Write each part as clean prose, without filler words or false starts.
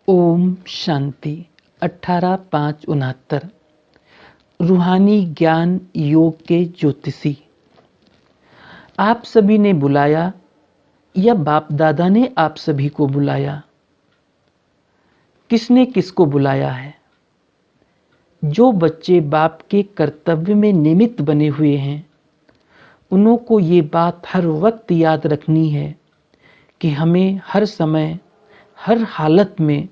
ओम शांति 18/5/69। रूहानी ज्ञान योग के ज्योतिषी। आप सभी ने बुलाया या बाप दादा ने आप सभी को बुलाया? किसने किसको बुलाया है? जो बच्चे बाप के कर्तव्य में निमित्त बने हुए हैं, उन्हों को ये बात हर वक्त याद रखनी है कि हमें हर समय हर हालत में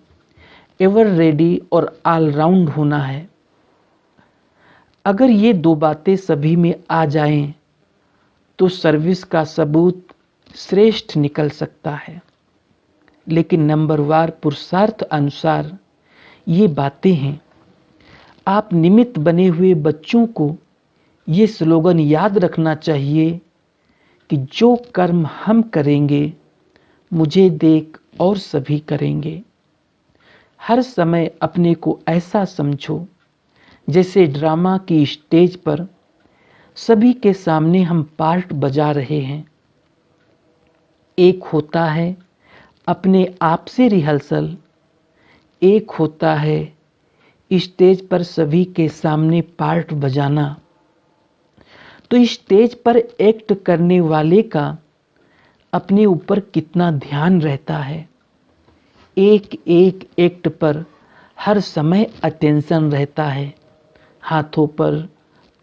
एवर रेडी और ऑलराउंड होना है। अगर ये दो बातें सभी में आ जाएं, तो सर्विस का सबूत श्रेष्ठ निकल सकता है। लेकिन नंबरवार पुरुषार्थ अनुसार ये बातें हैं। आप निमित्त बने हुए बच्चों को ये स्लोगन याद रखना चाहिए कि जो कर्म हम करेंगे, मुझे देख और सभी करेंगे। हर समय अपने को ऐसा समझो जैसे ड्रामा की स्टेज पर सभी के सामने हम पार्ट बजा रहे हैं। एक होता है अपने आप से रिहर्सल, एक होता है स्टेज पर सभी के सामने पार्ट बजाना। तो स्टेज पर एक्ट करने वाले का अपने ऊपर कितना ध्यान रहता है। एक एक एक्ट पर हर समय अटेंशन रहता है। हाथों पर,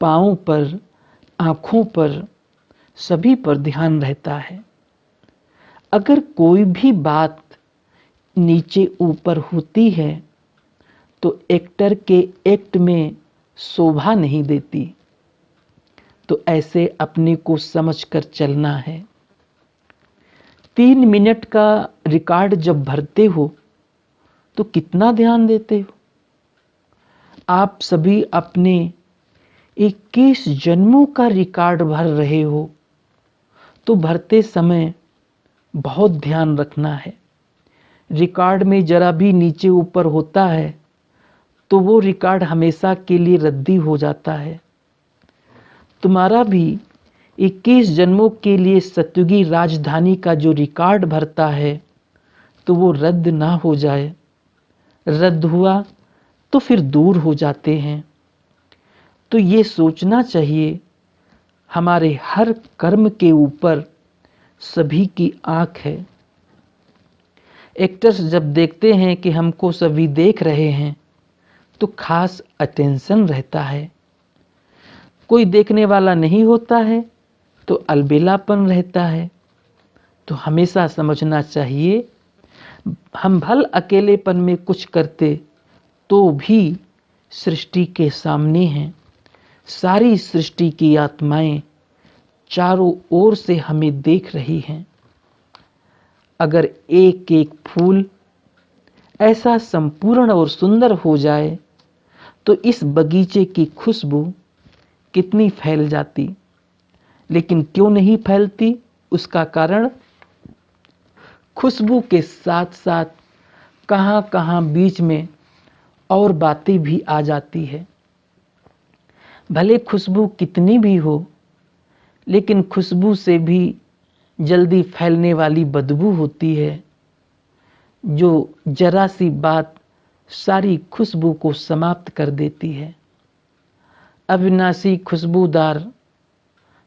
पाँव पर, आँखों पर, सभी पर ध्यान रहता है। अगर कोई भी बात नीचे ऊपर होती है तो एक्टर के एक्ट में शोभा नहीं देती। तो ऐसे अपने को समझकर चलना है। 3 मिनट का रिकॉर्ड जब भरते हो तो कितना ध्यान देते हो? आप सभी अपने 21 जन्मों का रिकॉर्ड भर रहे हो, तो भरते समय बहुत ध्यान रखना है। रिकॉर्ड में जरा भी नीचे ऊपर होता है तो वो रिकॉर्ड हमेशा के लिए रद्दी हो जाता है। तुम्हारा भी 21 जन्मों के लिए सत्युगी राजधानी का जो रिकॉर्ड भरता है, तो वो रद्द ना हो जाए। रद्द हुआ तो फिर दूर हो जाते हैं। तो ये सोचना चाहिए, हमारे हर कर्म के ऊपर सभी की आंख है। एक्टर्स जब देखते हैं कि हमको सभी देख रहे हैं, तो खास अटेंशन रहता है। कोई देखने वाला नहीं होता है तो अलबेलापन रहता है। तो हमेशा समझना चाहिए, हम भल अकेलेपन में कुछ करते तो भी सृष्टि के सामने हैं। सारी सृष्टि की आत्माएं चारों ओर से हमें देख रही हैं। अगर एक एक फूल ऐसा संपूर्ण और सुंदर हो जाए तो इस बगीचे की खुशबू कितनी फैल जाती। लेकिन क्यों नहीं फैलती? उसका कारण खुशबू के साथ साथ कहां कहां बीच में और बातें भी आ जाती है। भले खुशबू कितनी भी हो, लेकिन खुशबू से भी जल्दी फैलने वाली बदबू होती है, जो जरा सी बात सारी खुशबू को समाप्त कर देती है। अविनाशी खुशबूदार,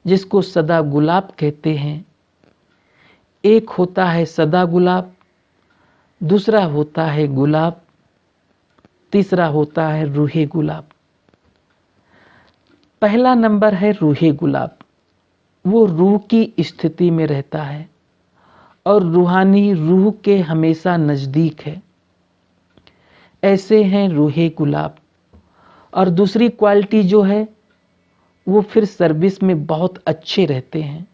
जिसको सदा गुलाब कहते हैं। एक होता है सदा गुलाब, दूसरा होता है गुलाब, तीसरा होता है रूहे गुलाब। पहला नंबर है रूहे गुलाब। वो रूह की स्थिति में रहता है और रूहानी रूह के हमेशा नजदीक है। ऐसे हैं रूहे गुलाब। और दूसरी क्वालिटी जो है, वो फिर सर्विस में बहुत अच्छे रहते हैं।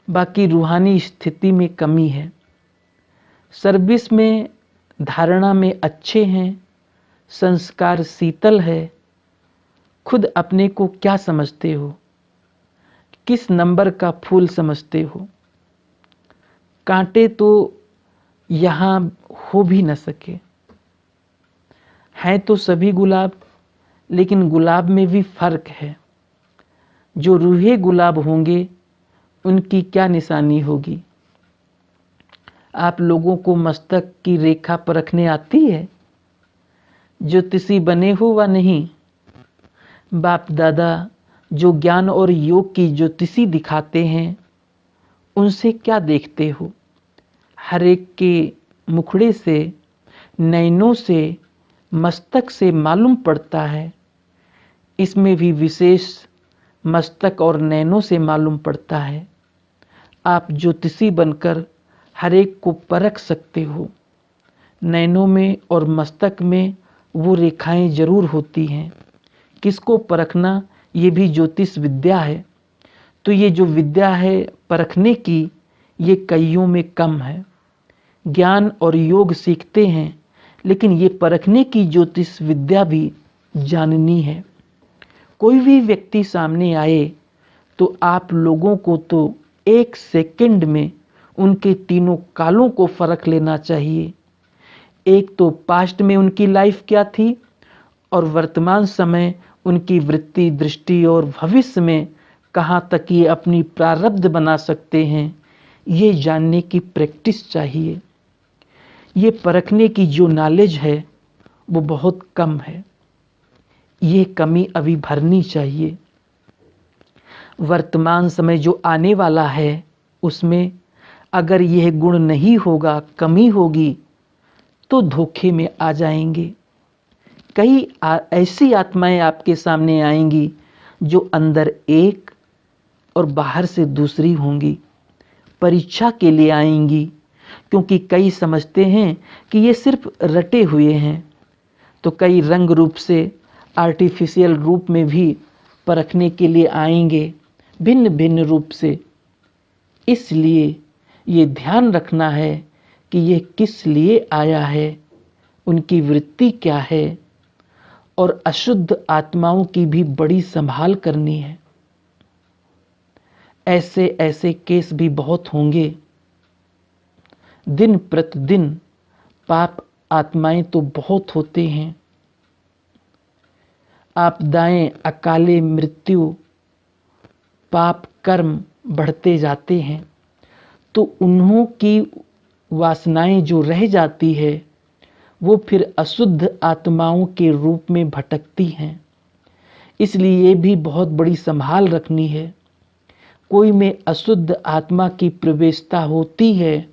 बाकी रूहानी स्थिति में कमी है। सर्विस में धारणा में अच्छे हैं, संस्कार शीतल है। खुद अपने को क्या समझते हो? किस नंबर का फूल समझते हो? कांटे तो यहाँ हो भी न सके। हैं तो सभी गुलाब, लेकिन गुलाब में भी फर्क है। जो रूहे गुलाब होंगे, उनकी क्या निशानी होगी? आप लोगों को मस्तक की रेखा परखने आती है? ज्योतिषी बने हो व नहीं? बाप दादा जो ज्ञान और योग की ज्योतिषी दिखाते हैं, उनसे क्या देखते हो? हर एक के मुखड़े से, नयनों से, मस्तक से मालूम पड़ता है। इसमें भी विशेष मस्तक और नैनों से मालूम पड़ता है। आप ज्योतिषी बनकर हर एक को परख सकते हो। नैनों में और मस्तक में वो रेखाएं जरूर होती हैं। किसको परखना, ये भी ज्योतिष विद्या है। तो ये जो विद्या है परखने की, ये कईयों में कम है। ज्ञान और योग सीखते हैं, लेकिन ये परखने की ज्योतिष विद्या भी जाननी है। कोई भी व्यक्ति सामने आए तो आप लोगों को तो 1 सेकंड में उनके तीनों कालों को परख लेना चाहिए। एक तो पास्ट में उनकी लाइफ क्या थी और वर्तमान समय उनकी वृत्ति, दृष्टि और भविष्य में कहाँ तक ये अपनी प्रारब्ध बना सकते हैं, ये जानने की प्रैक्टिस चाहिए। ये परखने की जो नॉलेज है वो बहुत कम है। ये कमी अभी भरनी चाहिए। वर्तमान समय जो आने वाला है उसमें अगर यह गुण नहीं होगा, कमी होगी, तो धोखे में आ जाएंगे। कई ऐसी आत्माएं आपके सामने आएंगी जो अंदर एक और बाहर से दूसरी होंगी। परीक्षा के लिए आएंगी, क्योंकि कई समझते हैं कि ये सिर्फ रटे हुए हैं, तो कई रंग रूप से, आर्टिफिशियल रूप में भी परखने के लिए आएंगे, भिन्न भिन्न रूप से। इसलिए ये ध्यान रखना है कि ये किस लिए आया है, उनकी वृत्ति क्या है, और अशुद्ध आत्माओं की भी बड़ी संभाल करनी है। ऐसे ऐसे केस भी बहुत होंगे। दिन प्रतिदिन पाप आत्माएं तो बहुत होते हैं। आपदाएं, अकाले मृत्यु, पाप कर्म बढ़ते जाते हैं, तो उन्हों की वासनाएं जो रह जाती है वो फिर अशुद्ध आत्माओं के रूप में भटकती हैं। इसलिए ये भी बहुत बड़ी संभाल रखनी है। कोई में अशुद्ध आत्मा की प्रवेशता होती है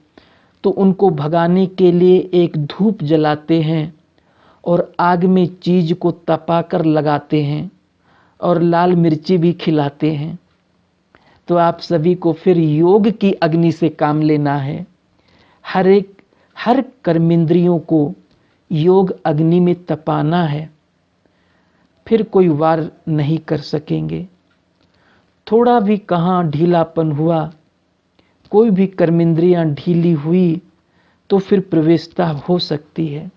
तो उनको भगाने के लिए एक धूप जलाते हैं और आग में चीज को तपाकर लगाते हैं और लाल मिर्ची भी खिलाते हैं। तो आप सभी को फिर योग की अग्नि से काम लेना है। हर कर्मेंद्रियों को योग अग्नि में तपाना है, फिर कोई वार नहीं कर सकेंगे। थोड़ा भी कहाँ ढीलापन हुआ, कोई भी कर्मेंद्रियां ढीली हुई तो फिर प्रवेशता हो सकती है।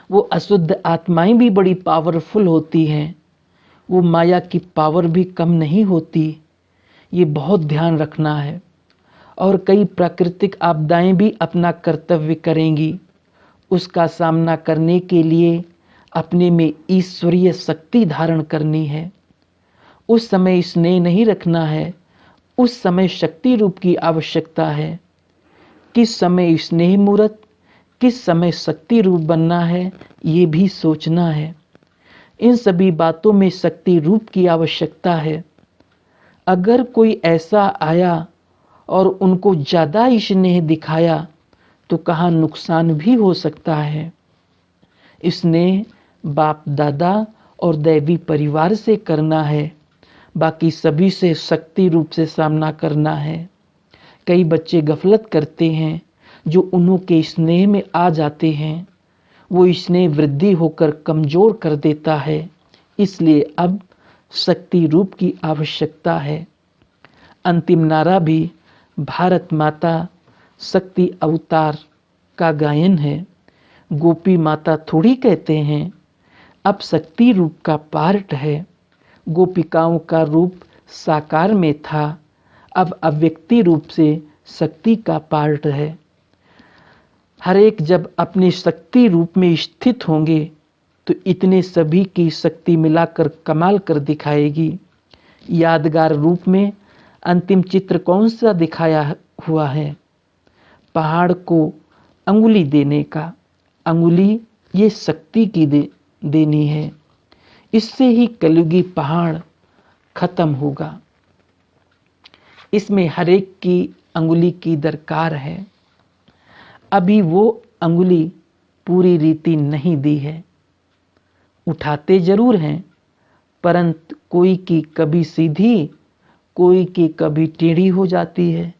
वो अशुद्ध आत्माएं भी बड़ी पावरफुल होती हैं, वो माया की पावर भी कम नहीं होती। ये बहुत ध्यान रखना है। और कई प्राकृतिक आपदाएं भी अपना कर्तव्य करेंगी। उसका सामना करने के लिए अपने में ईश्वरीय शक्ति धारण करनी है। उस समय स्नेह नहीं रखना है, उस समय शक्ति रूप की आवश्यकता है। किस समय स्नेह मूर्त, किस समय शक्ति रूप बनना है, ये भी सोचना है। इन सभी बातों में शक्ति रूप की आवश्यकता है। अगर कोई ऐसा आया और उनको ज़्यादा स्नेह दिखाया तो कहाँ नुकसान भी हो सकता है। स्नेह बाप दादा और दैवी परिवार से करना है, बाकी सभी से शक्ति रूप से सामना करना है। कई बच्चे गफलत करते हैं जो उन्हों के स्नेह में आ जाते हैं, वो स्नेह वृद्धि होकर कमजोर कर देता है। इसलिए अब शक्ति रूप की आवश्यकता है। अंतिम नारा भी भारत माता शक्ति अवतार का गायन है। गोपी माता थोड़ी कहते हैं, अब शक्ति रूप का पार्ट है। गोपिकाओं का रूप साकार में था, अब अव्यक्ति रूप से शक्ति का पार्ट है। हर एक जब अपनी शक्ति रूप में स्थित होंगे तो इतने सभी की शक्ति मिलाकर कमाल कर दिखाएगी। यादगार रूप में अंतिम चित्र कौन सा दिखाया हुआ है? पहाड़ को अंगुली देने का। अंगुली ये शक्ति की देनी है। इससे ही कलयुगी पहाड़ खत्म होगा। इसमें हर एक की अंगुली की दरकार है। अभी वो अंगुली पूरी रीति नहीं दी है। उठाते जरूर हैं, परंतु कोई की कभी सीधी, कोई की कभी टेढ़ी हो जाती है।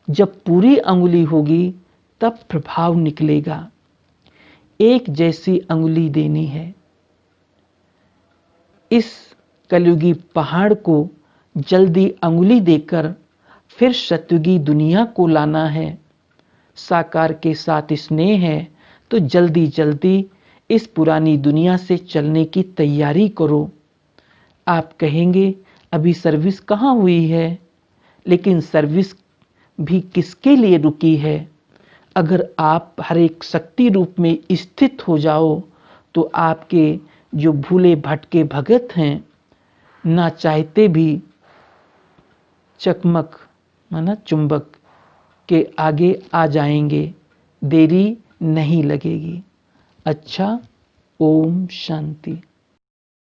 जब पूरी अंगुली होगी तब प्रभाव निकलेगा। एक जैसी अंगुली देनी है। इस कलयुगी पहाड़ को जल्दी अंगुली देकर फिर सतयुगी दुनिया को लाना है। साकार के साथ स्नेह है तो जल्दी जल्दी इस पुरानी दुनिया से चलने की तैयारी करो। आप कहेंगे अभी सर्विस कहाँ हुई है, लेकिन सर्विस भी किसके लिए रुकी है? अगर आप हर एक शक्ति रूप में स्थित हो जाओ तो आपके जो भूले भटके भगत हैं, ना चाहते भी चकमक माना चुंबक के आगे आ जाएंगे। देरी नहीं लगेगी। अच्छा, ओम शांति।